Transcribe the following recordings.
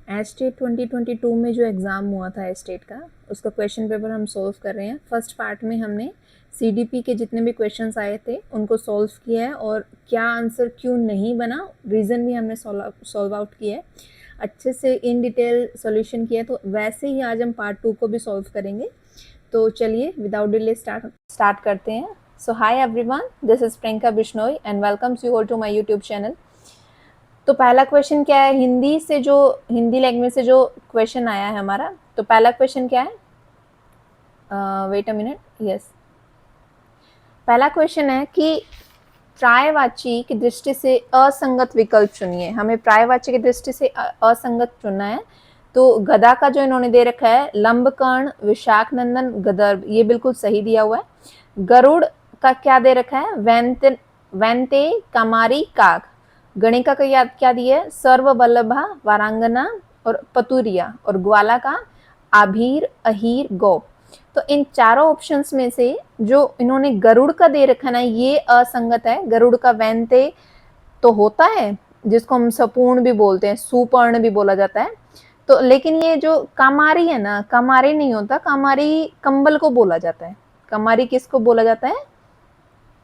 Estate 2022 में जो exam हुआ था एस्टेट का, उसका क्वेश्चन पेपर हम सॉल्व कर रहे हैं। फर्स्ट पार्ट में हमने सीडीपी के जितने भी क्वेश्चंस आए थे उनको सॉल्व किया है और क्या आंसर क्यों नहीं बना, रीज़न भी हमने सॉल्व आउट किया है, अच्छे से इन डिटेल सॉल्यूशन किया है। तो वैसे ही आज हम पार्ट 2 को भी सॉल्व करेंगे। तो चलिए विदाउट डिले स्टार्ट करते हैं। So hi everyone, this is Priyanka Bishnoi and welcomes you all to my YouTube channel. तो पहला क्वेश्चन क्या है, हिंदी लैंग्वेज से जो क्वेश्चन आया है हमारा। तो पहला क्वेश्चन क्या है, वेट अ मिनट, यस, पहला क्वेश्चन है कि प्रायवाची की दृष्टि से असंगत विकल्प चुनिए। हमें प्रायवाची की दृष्टि से असंगत चुनना है। तो गदा का जो इन्होंने दे रखा है, लंबकर्ण, विशाख नंदन, गदर्भ, ये बिल्कुल सही दिया हुआ है। गरुड़ का क्या दे रखा है, वैंते, कमारी, काक। गणिका का याद क्या दिया है, सर्ववल्लभा, वारांगना और पतुरिया। और ग्वाला का आभीर, अहीर, गौ। तो इन चारों ऑप्शंस में से जो इन्होंने गरुड़ का दे रखा ना, ये असंगत है। गरुड़ का वैंते तो होता है, जिसको हम सपूर्ण भी बोलते हैं, सुपर्ण भी बोला जाता है। तो लेकिन ये जो कामारी है ना, कामारी नहीं होता, कामारी कंबल को बोला जाता है। कामारी किसको बोला जाता है,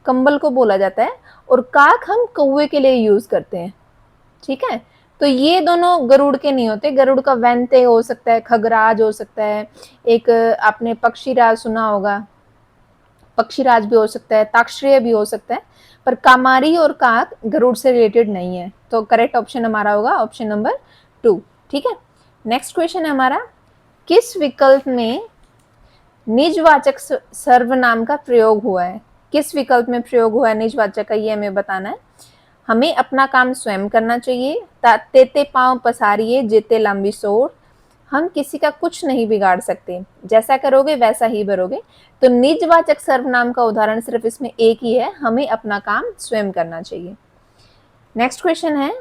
कंबल को बोला जाता है। और काक हम कौवे के लिए यूज करते हैं, ठीक है। तो ये दोनों गरुड़ के नहीं होते। गरुड़ का वैंते हो सकता है, खगराज हो सकता है, एक आपने पक्षीराज सुना होगा, पक्षीराज भी हो सकता है, ताक्षेय भी हो सकता है। पर कामारी और काक गरुड़ से रिलेटेड नहीं है। तो करेक्ट ऑप्शन हमारा होगा ऑप्शन नंबर 2, ठीक है। नेक्स्ट क्वेश्चन है हमारा, किस विकल्प में निजवाचक सर्वनाम का प्रयोग हुआ है। किस विकल्प में प्रयोग हुआ है निजवाचक का, ये हमें बताना है। हमें अपना काम स्वयं करना चाहिए, तेते पांव पसारिए जेते लंबी सोर। हम किसी का कुछ नहीं बिगाड़ सकते, जैसा करोगे वैसा ही भरोगे। तो निजवाचक सर्वनाम का उदाहरण सिर्फ इसमें एक ही है, हमें अपना काम स्वयं करना चाहिए। नेक्स्ट क्वेश्चन है,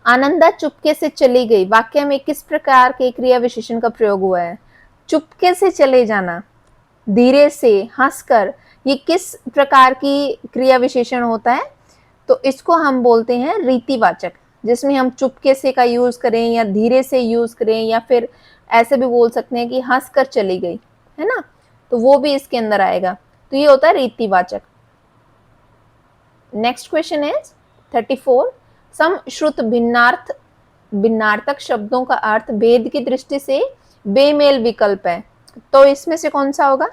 आनंदा चुपके से चली गई वाक्य में किस प्रकार के क्रिया विशेषण का प्रयोग हुआ है। चुपके से चले जाना, धीरे से, हंसकर, ये किस प्रकार की क्रिया विशेषण होता है। तो इसको हम बोलते हैं रीतिवाचक, जिसमें हम चुपके से का यूज करें या धीरे से यूज करें, या फिर ऐसे भी बोल सकते हैं कि हंसकर चली गई, है ना, तो वो भी इसके अंदर आएगा। तो ये होता है रीतिवाचक। नेक्स्ट क्वेश्चन इज 34, सम श्रुत भिन्नार्थक शब्दों का अर्थ भेद की दृष्टि से बेमेल विकल्प है। तो इसमें से कौन सा होगा,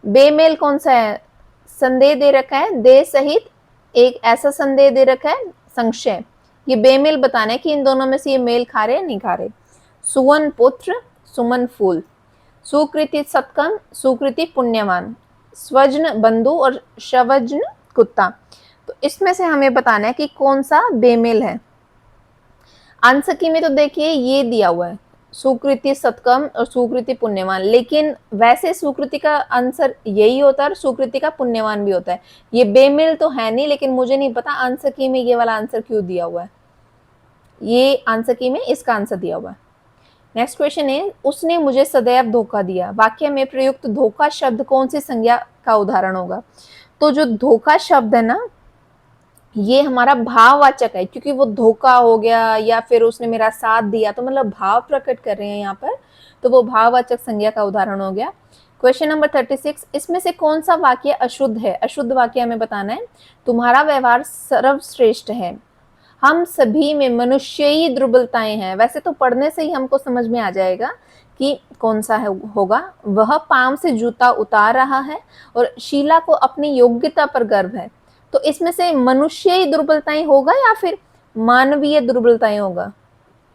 बेमेल कौन सा है। संदेह दे रखा है, दे सहित एक ऐसा संदेह दे रखा है, संशय। ये बेमेल बताना है कि इन दोनों में से ये मेल खा रहे हैं नहीं खा रहे। सुवन पुत्र, सुमन फूल। सुकृति सत्कर्म, सुकृति पुण्यवान। स्वजन बंधु और शवजन कुत्ता। तो इसमें से हमें बताना है कि कौन सा बेमेल है। आंसर की में तो देखिए ये दिया हुआ है, सुकृति सत्कर्म और सुकृति पुण्यवान, लेकिन वैसे सुकृति का आंसर यही होता है और सुकृति का पुण्यवान भी होता है। ये बेमेल तो है नहीं, लेकिन मुझे नहीं पता आंसर की में ये वाला आंसर क्यों दिया हुआ है। ये आंसर की में इसका आंसर दिया हुआ है। नेक्स्ट क्वेश्चन है, उसने मुझे सदैव धोखा दिया वाक्य में प्रयुक्त धोखा शब्द कौन सी संज्ञा का उदाहरण होगा। तो जो धोखा शब्द है ना, ये हमारा भाववाचक है, क्योंकि वो धोखा हो गया या फिर उसने मेरा साथ दिया, तो मतलब भाव प्रकट कर रहे हैं यहाँ पर, तो वो भाववाचक संज्ञा का उदाहरण हो गया। क्वेश्चन नंबर 36, इसमें से कौन सा वाक्य अशुद्ध है। अशुद्ध वाक्य हमें बताना है। तुम्हारा व्यवहार सर्वश्रेष्ठ है, हम सभी में मनुष्यी दुर्बलताएं हैं। वैसे तो पढ़ने से ही हमको समझ में आ जाएगा कि कौन सा होगा। वह पांव से जूता उतार रहा है और शीला को अपनी योग्यता पर गर्व है। तो इसमें से मनुष्यी दुर्बलताएं होगा या फिर मानवीय दुर्बलताएं होगा,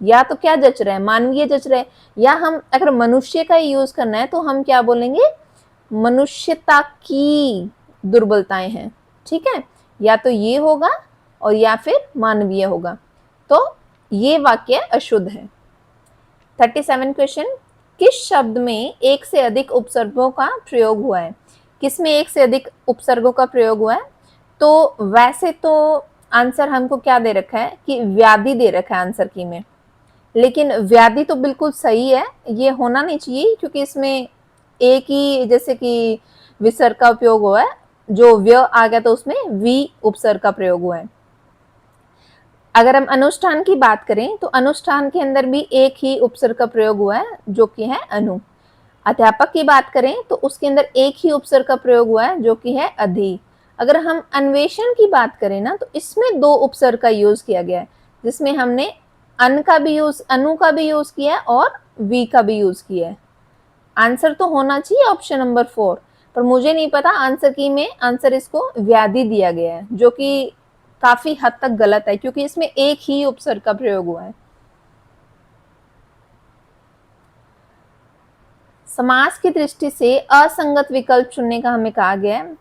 या तो क्या जच रहा है, मानवीय जच रहा है, या हम अगर मनुष्य का यूज करना है तो हम क्या बोलेंगे, मनुष्यता की दुर्बलताएं हैं, ठीक है। या तो ये होगा और या फिर मानवीय होगा। तो ये वाक्य अशुद्ध है। 37 क्वेश्चन, किस शब्द में एक से अधिक उपसर्गों का प्रयोग हुआ है। किसमें एक से अधिक उपसर्गों का प्रयोग हुआ है। तो वैसे तो आंसर हमको क्या दे रखा है कि व्याधि दे रखा है आंसर की में, लेकिन व्याधि तो बिल्कुल सही है, ये होना नहीं चाहिए, क्योंकि इसमें एक ही जैसे कि विसर्ग का उपयोग हुआ है, जो व्य आ गया तो उसमें वी उपसर्ग का प्रयोग हुआ है। अगर हम अनुष्ठान की बात करें तो अनुष्ठान के अंदर भी एक ही उपसर्ग का प्रयोग हुआ है जो कि है अनु। अध्यापक की बात करें तो उसके अंदर एक ही उपसर्ग का प्रयोग हुआ है जो कि है अधि। अगर हम अन्वेषण की बात करें ना तो इसमें दो उपसर्ग का यूज किया गया है, जिसमें हमने अन का भी यूज, अनु का भी यूज किया है और वी का भी यूज किया है। आंसर तो होना चाहिए ऑप्शन नंबर 4, पर मुझे नहीं पता आंसर की में आंसर इसको व्याधि दिया गया है, जो कि काफी हद तक गलत है क्योंकि इसमें एक ही उपसर्ग का प्रयोग हुआ है। समास की दृष्टि से असंगत विकल्प चुनने का हमें कहा गया है।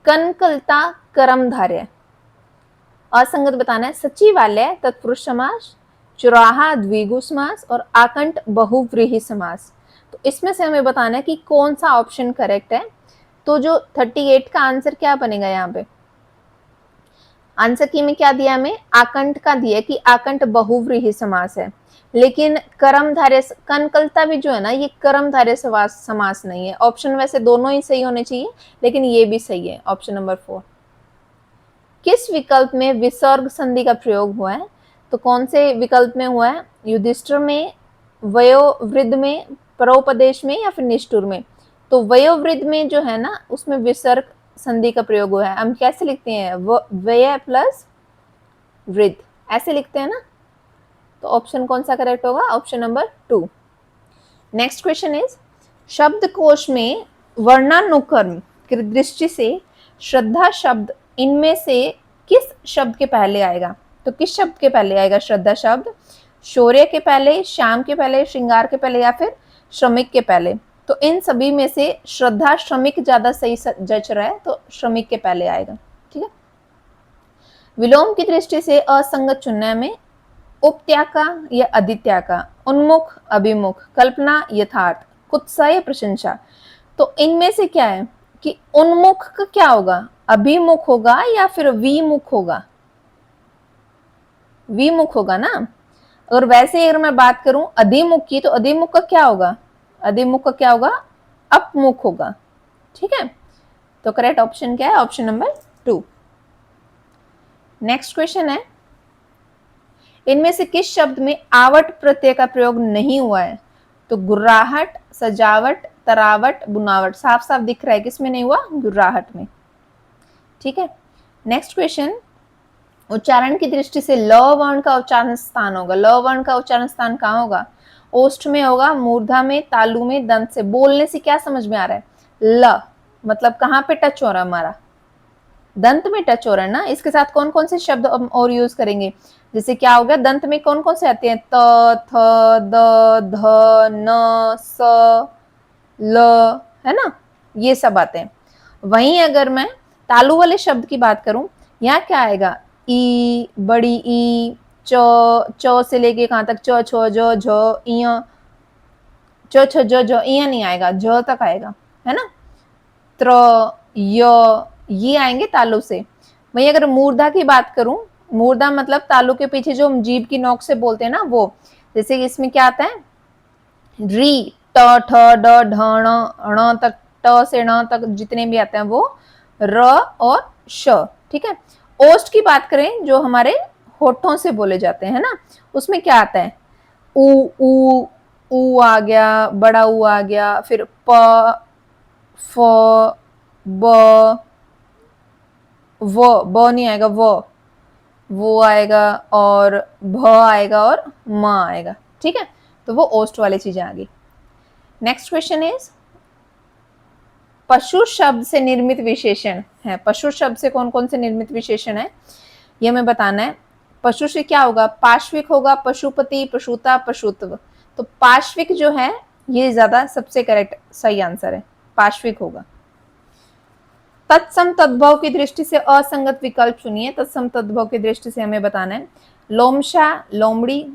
कनकलता कर्मधारय, असंगत बताना है। सचिवालय तत्पुरुष समास, चौराहा द्विगु समास और आकंठ बहुव्रीहि समास। तो इसमें से हमें बताना है कि कौन सा ऑप्शन करेक्ट है। तो जो 38 का आंसर क्या बनेगा, यहाँ पे आंसर की में क्या दिया हमें, आकंठ का दिया कि आकंठ बहुव्रीहि समास है, लेकिन कर्मधारय कनकलता भी जो है ना ये कर्मधारय समास नहीं है। ऑप्शन वैसे दोनों ही सही होने चाहिए, लेकिन ये भी सही है ऑप्शन नंबर 4। किस विकल्प में विसर्ग संधि का प्रयोग हुआ है? तो कौन से विकल्प में हुआ है? युधिष्ठिर में, वयोवृद्ध में, परोपदेश में या फिर निष्ठुर में? तो वयोवृद्ध में जो है ना उसमें विसर्ग संधि का प्रयोग हुआ है। हम कैसे लिखते हैं, व्यय प्लस वृद्ध, ऐसे लिखते हैं ना। तो ऑप्शन कौन सा करेक्ट होगा, option number 2। Next question is, शब्दकोश में वर्णानुक्रम की दृष्टि से श्रद्धा शब्द इनमें से किस शब्द के पहले आएगा? तो किस शब्द के पहले आएगा श्रद्धा शब्द? शौर्य के पहले, श्याम के पहले, श्रृंगार के पहले या फिर श्रमिक के पहले? तो इन सभी में से श्रद्धा श्रमिक ज्यादा सही जच रहा है, तो श्रमिक के पहले आएगा। ठीक है। विलोम की दृष्टि से असंगत चुनने में उपत्याका या अधित्याका, उन्मुख अभिमुख, कल्पना यथार्थ, कुत्सा या प्रशंसा। तो इनमें से क्या है कि उन्मुख का क्या होगा, अभिमुख होगा या फिर विमुख होगा? विमुख होगा ना। और वैसे अगर मैं बात करूं अधिमुख की, तो अधिमुख का क्या होगा, अधिमुख का क्या होगा, अपमुख होगा। ठीक है। तो करेक्ट ऑप्शन क्या है, ऑप्शन नंबर 2। नेक्स्ट क्वेश्चन है, इनमें से किस शब्द में आवट प्रत्यय का प्रयोग नहीं हुआ है? तो गुर्राहट, सजावट, तरावट, बुनावट। साफ साफ दिख रहा है किसमें नहीं हुआ, गुर्राहट में। ठीक है। नेक्स्ट क्वेश्चन, उच्चारण की दृष्टि से ल वर्ण का उच्चारण स्थान होगा। ल वर्ण का उच्चारण स्थान कहाँ होगा? ओष्ठ में होगा, मूर्धा में, तालु में, दंत से। बोलने से क्या समझ में आ रहा है, ल मतलब कहाँ पे टच हो रहा है हमारा, दंत में टच हो रहा है ना। इसके साथ कौन कौन से शब्द और यूज करेंगे, जैसे क्या हो गया, दंत में कौन कौन से आते हैं, त, थ, द, ध, न, स, ल, है ना, ये सब आते हैं। वहीं अगर मैं तालु वाले शब्द की बात करूं, यहाँ क्या आएगा, ई, बड़ी ई, च से लेके कहां तक, च, छ, ज, झ, इय, च, छ, ज, झ, इय नहीं आएगा, झ तक आएगा, है ना। त्र, य, ये आएंगे तालु से। वहीं अगर मूर्धा की बात करूं, मूर्धा मतलब तालु के पीछे जो हम जीभ की नोक से बोलते हैं ना वो, जैसे इसमें क्या आता है, री, ट, ठ, ड, ढ, ण तक, ट से ण तक जितने भी आते हैं वो र और श। ठीक है। ओष्ठ की बात करें जो हमारे होठों से बोले जाते हैं ना, उसमें क्या आता है, उ, उ, उ आ गया, बड़ा उ आ गया, फिर प, फ, ब, व नहीं आएगा, वो आएगा और भ आएगा और म आएगा। ठीक है। तो वो ओष्ठ वाली चीजें आ गई। नेक्स्ट क्वेश्चन इज, पशु शब्द से निर्मित विशेषण है। पशु शब्द से कौन कौन से निर्मित विशेषण है ये हमें बताना है। पशु से क्या होगा, पाश्विक होगा, पशुपति, पशुता, पशुत्व। तो पाश्विक जो है ये ज्यादा सबसे करेक्ट सही आंसर है, पाश्विक होगा। तत्सम तद्भव की दृष्टि से असंगत विकल्प चुनिए। तत्सम तद्भव की दृष्टि से हमें बताना है, लोमशा, लोमड़ी।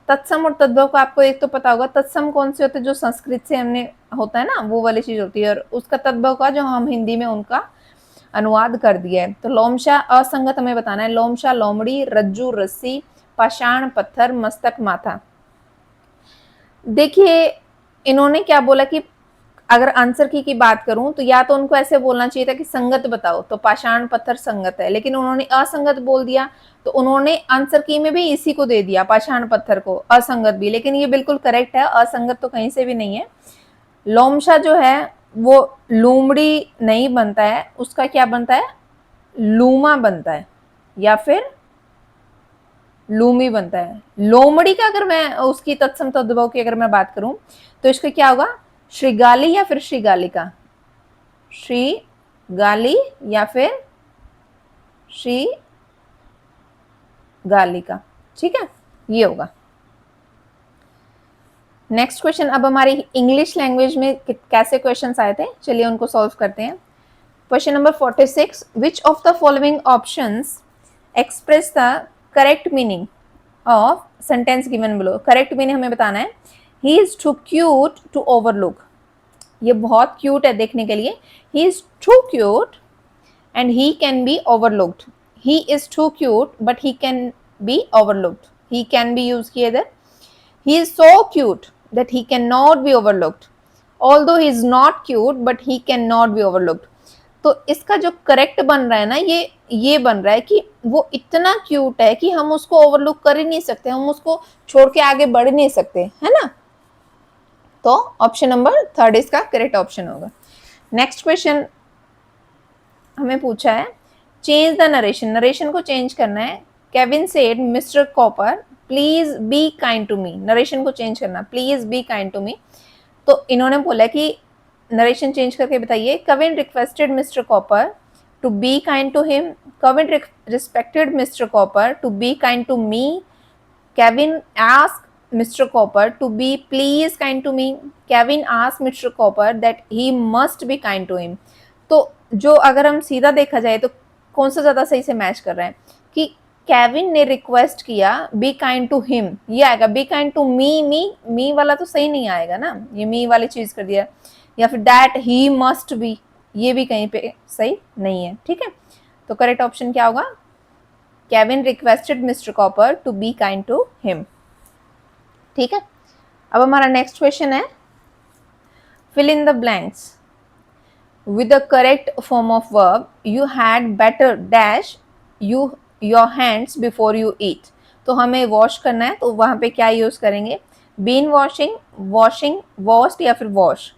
तत्सम और तद्भव का आपको एक तो पता होगा, तत्सम कौन से होते हैं, जो संस्कृत से हमने होता है ना वो वाली चीज होती है, और उसका तद्भव का जो हम हिंदी में उनका अनुवाद कर दिया है। तो लोमशा असंगत हमें बताना है, लोमशा, लोमड़ी, रज्जू, रस्सी, पाषाण, पत्थर, मस्तक, माथा। देखिए इन्होंने क्या बोला कि अगर आंसर की बात करूं तो या तो उनको ऐसे बोलना चाहिए था कि संगत बताओ, तो पाषाण पत्थर संगत है, लेकिन उन्होंने असंगत बोल दिया, तो उन्होंने आंसर की में भी इसी को दे दिया, पाषाण पत्थर को, असंगत भी, लेकिन ये बिल्कुल करेक्ट है, असंगत तो कहीं से भी नहीं है। लोमशा जो है वो लूमड़ी नहीं बनता है, उसका क्या बनता है, लूमा बनता है या फिर लूमी बनता है। लोमड़ी का अगर मैं उसकी तत्सम तद्भव की अगर मैं बात करूं तो इसका क्या होगा, श्रीगाली या फिर श्रीगालिका, श्रीगाली या फिर श्रीगालिका, ठीक है, ये होगा। नेक्स्ट क्वेश्चन, अब हमारी इंग्लिश लैंग्वेज में कैसे क्वेश्चंस आए थे, चलिए उनको सॉल्व करते हैं। Question number 46, which of the following options express the correct meaning of sentence given below. Correct meaning हमें बताना है। He is too cute to overlook, ये बहुत क्यूट है देखने के लिए, he is too cute and he can be overlooked. He is too cute but he can be overlooked, he can be use किया इधर। He is so cute that he cannot be overlooked. Although he is not cute, but he cannot be overlooked. तो इसका जो correct बन रहा है ना, ये बन रहा है कि वो इतना क्यूट है कि हम उसको ओवरलुक कर ही नहीं सकते, हम उसको छोड़ के आगे बढ़ नहीं सकते, है ना। तो ऑप्शन नंबर 3 इसका करेक्ट ऑप्शन होगा। नेक्स्ट क्वेश्चन हमें पूछा है, चेंज द नरेशन, नरेशन को चेंज करना है। Kevin said Mr Copper please be kind to me, narration को चेंज करना, please be kind to me. तो इन्होंने बोला कि नरेशन चेंज करके बताइए। Kevin requested Mr Copper to be kind to him, Kevin respected Mr Copper to be kind to me, Kevin asked Mr Copper to be please kind to me, Kevin asked Mr Copper that he must be kind to him. तो जो अगर हम सीधा देखा जाए तो कौन सा ज्यादा सही से मैच कर रहा है कि केविन ने रिक्वेस्ट किया बी काइंड टू हिम, ये आएगा। बी काइंड टू मी वाला तो सही नहीं आएगा ना, ये मी वाली चीज कर दिया। या फिर दैट ही मस्ट बी, ये भी कहीं पे सही नहीं है, ठीक है। तो करेक्ट ऑप्शन क्या होगा, Kevin requested Mr Copper to be kind to him, ठीक है। अब हमारा नेक्स्ट क्वेश्चन है, fill in the blanks with the correct form of verb. You had better dash your hands before you eat. तो हमें wash करना है, तो वहां पे क्या यूज करेंगे, बीन वॉशिंग, वॉशिंग, वॉश्ड या फिर वॉश।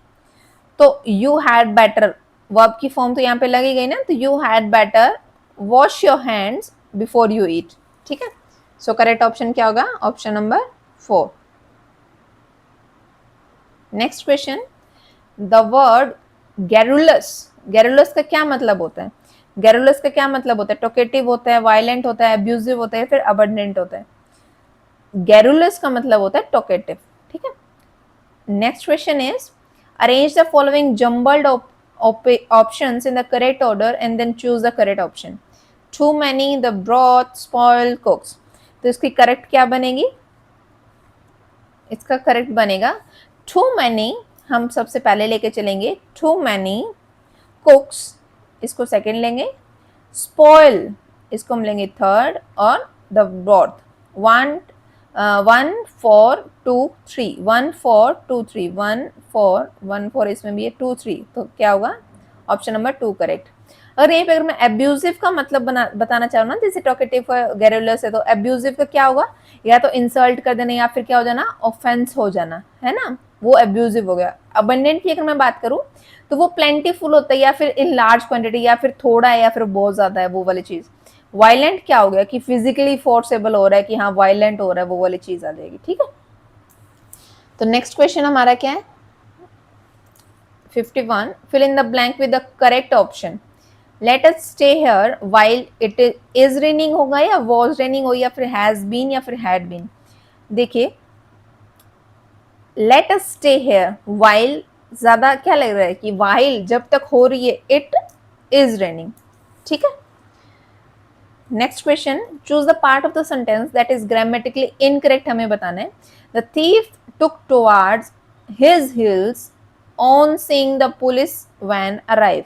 तो you had better वर्ब की फॉर्म तो यहाँ पे लगी गई ना, तो you had better wash your hands before you eat, ठीक है। सो करेक्ट ऑप्शन क्या होगा, option number 4। Next question, the word garrulous, garrulous का क्या मतलब होता है, गैरुलस का क्या मतलब होता है, टोकेटिव होता है, वायलेंट होता है, अब्यूजिव होता है, फिर अबंडेंट होता है। गैरुलस का मतलब होता है टोकेटिव, ठीक है। Next question is, arrange the following jumbled options in the correct order and then choose the correct option. Too many, the broth, spoil, cooks. तो इसकी करेक्ट क्या बनेगी, इसका करेक्ट बनेगा टू मैनी, हम सबसे पहले लेके चलेंगे, टू मैनी कुक्स, इसको सेकंड लेंगे, स्पॉइल इसको हम लेंगे थर्ड, और द ब्रॉथ 1 4 2 3, 1 4 2 3, 1 4 1 4 इसमें भी है 2 3, तो क्या होगा, ऑप्शन नंबर 2 करेक्ट। अगर यहीं पे अगर मैं एब्यूजिव का मतलब बताना चाहूँ ना, जैसे टॉकेटिव गैरुलस है, तो एब्यूजिव का क्या होगा, या तो इंसल्ट कर देना या फिर क्या हो जाना, ऑफेंस हो जाना, है ना, वो एब्यूजिव हो गया। अबंडेंट की अगर मैं बात करूं तो वो प्लेंटीफुल होता है, या फिर इन लार्ज क्वांटिटी, या फिर थोड़ा है, या फिर बहुत ज्यादा है, वो वाली चीज। वायलेंट क्या हो गया कि फिजिकली फोर्सेबल हो रहा है, कि हाँ वायलेंट हो रहा है, वो वाली चीज आ जाएगी, ठीक है। तो नेक्स्ट क्वेश्चन हमारा क्या है, 51, fill in the blank with the correct option. Let us stay here while it is raining होगा, या वाज रेनिंग हो, या फिर हैज बीन, या फिर हैड बीन। देखिए, late us stay here while ज्यादा क्या लग रहा है कि व्हाइल जब तक हो रही है, इट इज रेनिंग, ठीक है। Next question, choose the part of the sentence that is grammatically incorrect, हमें बताना है। The thief took towards his heels on seeing the police van arrive.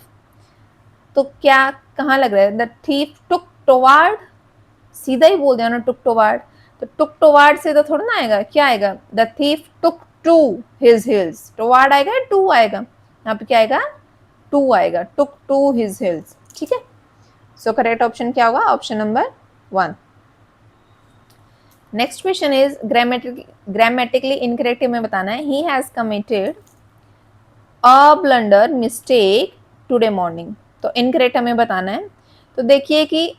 तो क्या कहाँ लग रहा है, द थीफ टुक टुवर्ड, सीधा ही बोल दिया ना टुक टुवर्ड, तो टुक टुवर्ड से तो थोड़ा ना आएगा, क्या आएगा, the thief took to his heels, toward आएगा या टू आएगा, यहाँ पे क्या आएगा, टू आएगा, टुक टू हिज हिल्स, ठीक है। सो करेक्ट ऑप्शन क्या होगा, option number 1। Next question is grammatically incorrect में बताना है, he has committed a blunder mistake today morning. तो इनकरेक्ट हमें बताना है। तो देखिए कि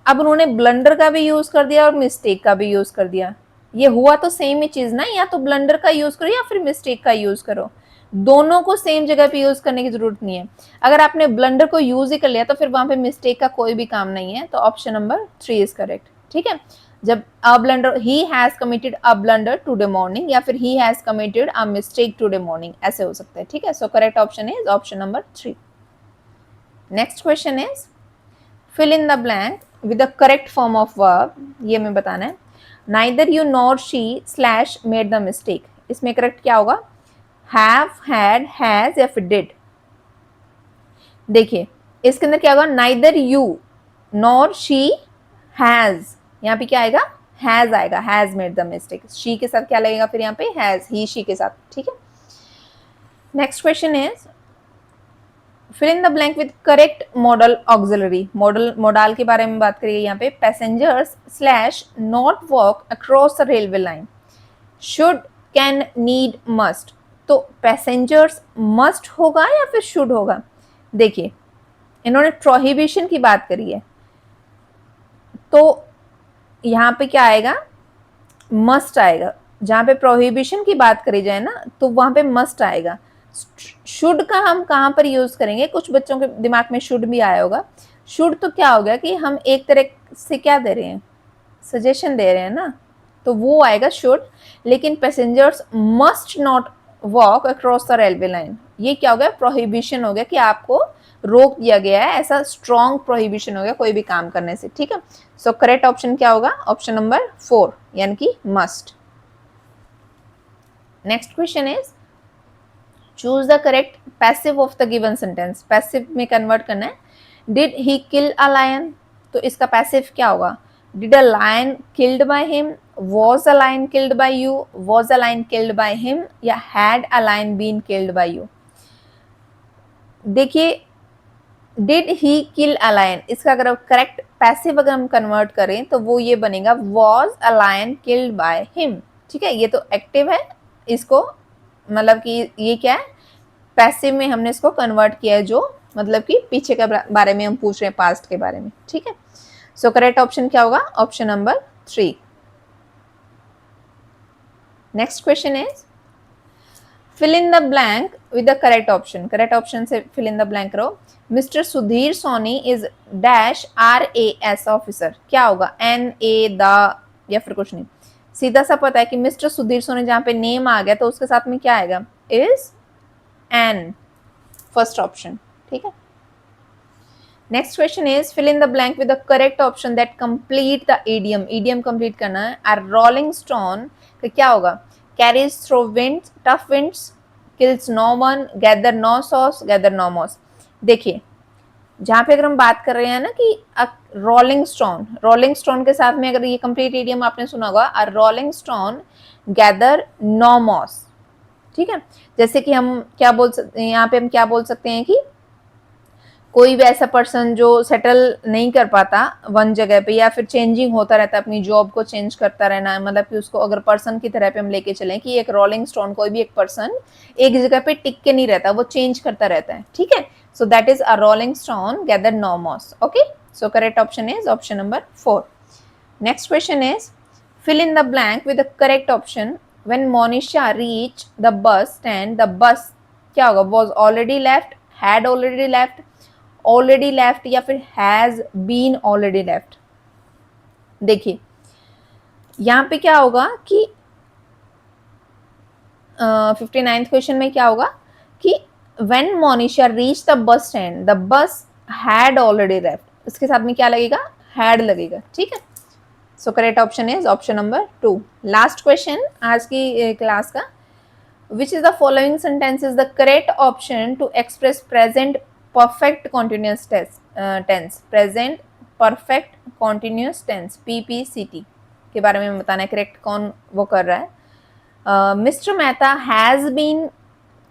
अब उन्होंने ब्लंडर का भी यूज कर दिया और मिस्टेक का भी यूज कर दिया। ये हुआ तो सेम ही चीज ना, या तो ब्लंडर का यूज करो या फिर मिस्टेक का यूज करो, दोनों को सेम जगह पे यूज करने की जरूरत नहीं है। अगर आपने ब्लंडर को यूज ही कर लिया तो फिर वहां पे मिस्टेक का कोई भी काम नहीं है। तो ऑप्शन नंबर 3 इज करेक्ट, ठीक है। जब a blunder, he has committed a blunder today morning या फिर he has committed a mistake today morning, ऐसे हो सकता है, ठीक है। So correct option is option number 3। Next question is fill in the blank with the correct form of verb, ये हमें बताना है। neither you nor she slash made the mistake, इसमें करेक्ट क्या होगा, have, had, has या फिर did। देखिए इसके अंदर क्या होगा, neither you nor she has, यहाँ पे क्या आएगा, has आएगा, has made the mistake। she के साथ क्या लगेगा फिर यहाँ पे, has, he she के साथ, ठीक है। Next question is fill in the blank with correct modal auxiliary. Modal के बारे में बात करिए यहाँ पे, passengers slash not walk across the railway line, should, can, need, must. तो पैसेंजर्स मस्ट होगा या फिर शुड होगा। देखिए इन्होंने प्रोहिबिशन की बात करी है, तो यहाँ पे क्या आएगा, मस्ट आएगा। जहाँ पे प्रोहिबिशन की बात करी जाए ना तो वहां पे मस्ट आएगा। शुड का हम कहाँ पर यूज करेंगे, कुछ बच्चों के दिमाग में शुड भी आया होगा। शुड तो क्या हो गया कि हम एक तरह से क्या दे रहे हैं, सजेशन दे रहे हैं ना, तो वो आएगा शुड। लेकिन passengers must not walk across the railway line, ये क्या हो गया, प्रोहिबिशन हो गया कि आपको रोक दिया गया है, ऐसा स्ट्रॉन्ग प्रोहिबिशन हो गया कोई भी काम करने से, ठीक है। सो करेक्ट ऑप्शन क्या होगा, ऑप्शन नंबर 4 यानी कि must. Next question is choose the correct passive of the given sentence. Passive में कन्वर्ट करना है, did he kill a lion, तो इसका पैसिव क्या होगा, did a lion killed by him, was a lion killed by you, was a lion killed by him या had a lion been killed by you. देखिए did he kill a lion, इसका अगर correct passive अगर हम convert करें तो वो ये बनेगा was a lion killed by him, ठीक है। ये तो एक्टिव है, इसको मतलब कि ये क्या है, पैसिव में हमने इसको कन्वर्ट किया है, जो मतलब कि पीछे के बारे में हम पूछ रहे हैं, पास्ट के बारे में, ठीक है। सो करेक्ट ऑप्शन क्या होगा, option number 3। Next question is fill in the blank with the correct option. Correct option से फिल इन द ब्लैंक करो। Mr Sudhir Soni is dash RAS officer, क्या होगा, NA द या फिर कुछ नहीं, सीधा सा पता है कि मिस्टर सुधीर सोनी जहां पे नेम आ गया तो उसके साथ में क्या आएगा, इज एन, फर्स्ट ऑप्शन, ठीक है। Next question is fill in the blank with the correct option that complete the idiom. Idiom कंप्लीट करना है। अ रोलिंग स्टोन का क्या होगा, carries through winds, tough winds, kills no one, gather no sauce, gather no moss. देखिए जहां पे अगर हम बात कर रहे हैं ना कि रोलिंग स्टोन, रोलिंग स्टोन के साथ में अगर ये कंप्लीट ईडियम आपने सुना होगा, a rolling stone gather no moss, ठीक है। जैसे कि हम क्या बोल सकते हैं, यहाँ पे हम क्या बोल सकते हैं कि कोई भी ऐसा पर्सन जो सेटल नहीं कर पाता वन जगह पे या फिर चेंजिंग होता रहता है, अपनी जॉब को चेंज करता रहना है, मतलब कि उसको अगर पर्सन की तरह पे हम लेके चलें कि एक रोलिंग स्टोन, कोई भी एक पर्सन एक जगह पे टिक के नहीं रहता, वो चेंज करता रहता है, ठीक है। So that is a rolling stone gather no moss, okay. So correct option is option number 4। Next question is fill in the blank with the correct option when Monisha reached the bus stand, the bus क्या होगा, was already left, had already left या फिर has been already left। देखिए यहाँ पे क्या होगा कि 59th क्वेश्चन में क्या होगा कि when Monisha reached the bus stand, the bus had already left, इसके साथ में क्या लगेगा, had लगेगा, ठीक है। So correct option is option number 2। Last question आज की क्लास का, which is the following sentence is the correct option to express present perfect continuous tense. Present perfect continuous tense PPCT के बारे में बताना है, करेक्ट कौन वो कर रहा है। Mr Mehta has been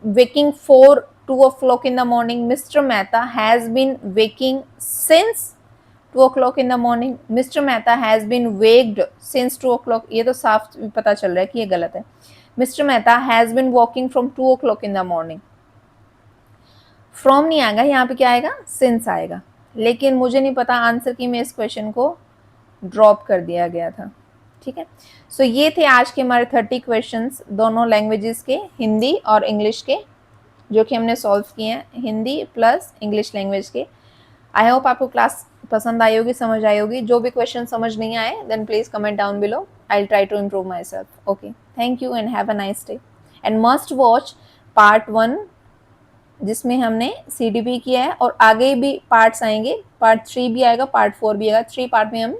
waking for 2 o'clock in the morning. Mr. Mehta has been waking since 2 o'clock in the morning. Mr. Mehta has been waked since 2 o'clock. ये तो साफ पता चल रहा है कि ये गलत है. Mr. Mehta has been walking from 2 o'clock in the morning. From नहीं आएगा, यहाँ पे क्या आएगा, since आएगा. लेकिन मुझे नहीं पता आंसर की मैं इस क्वेश्चन को ड्रॉप कर दिया गया था. ठीक है. सो ये थे आज के हमारे 30 क्वेश्चंस दोनों लैंग्वेजेस के, हिंदी और इंग्लिश के, जो कि हमने सॉल्व किए हैं, हिंदी प्लस इंग्लिश लैंग्वेज के. आई होप आपको क्लास पसंद आई होगी, समझ आई होगी. जो भी क्वेश्चन समझ नहीं आए then please comment down below. I will try to improve myself. Okay, thank you and have a nice day. And must watch part 1 जिसमें हमने CDP किया है, और आगे भी पार्ट्स आएंगे. पार्ट 3 भी आएगा, पार्ट 4 भी आएगा. 3 पार्ट में हम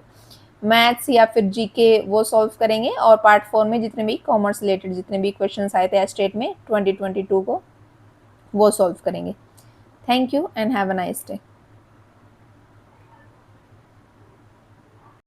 मैथ्स या फिर GK वो सॉल्व करेंगे, और पार्ट 4 में जितने भी कॉमर्स रिलेटेड जितने भी क्वेश्चंस आए थे एस्टेट में 2022 को वो सॉल्व करेंगे. Thank you and have a nice day.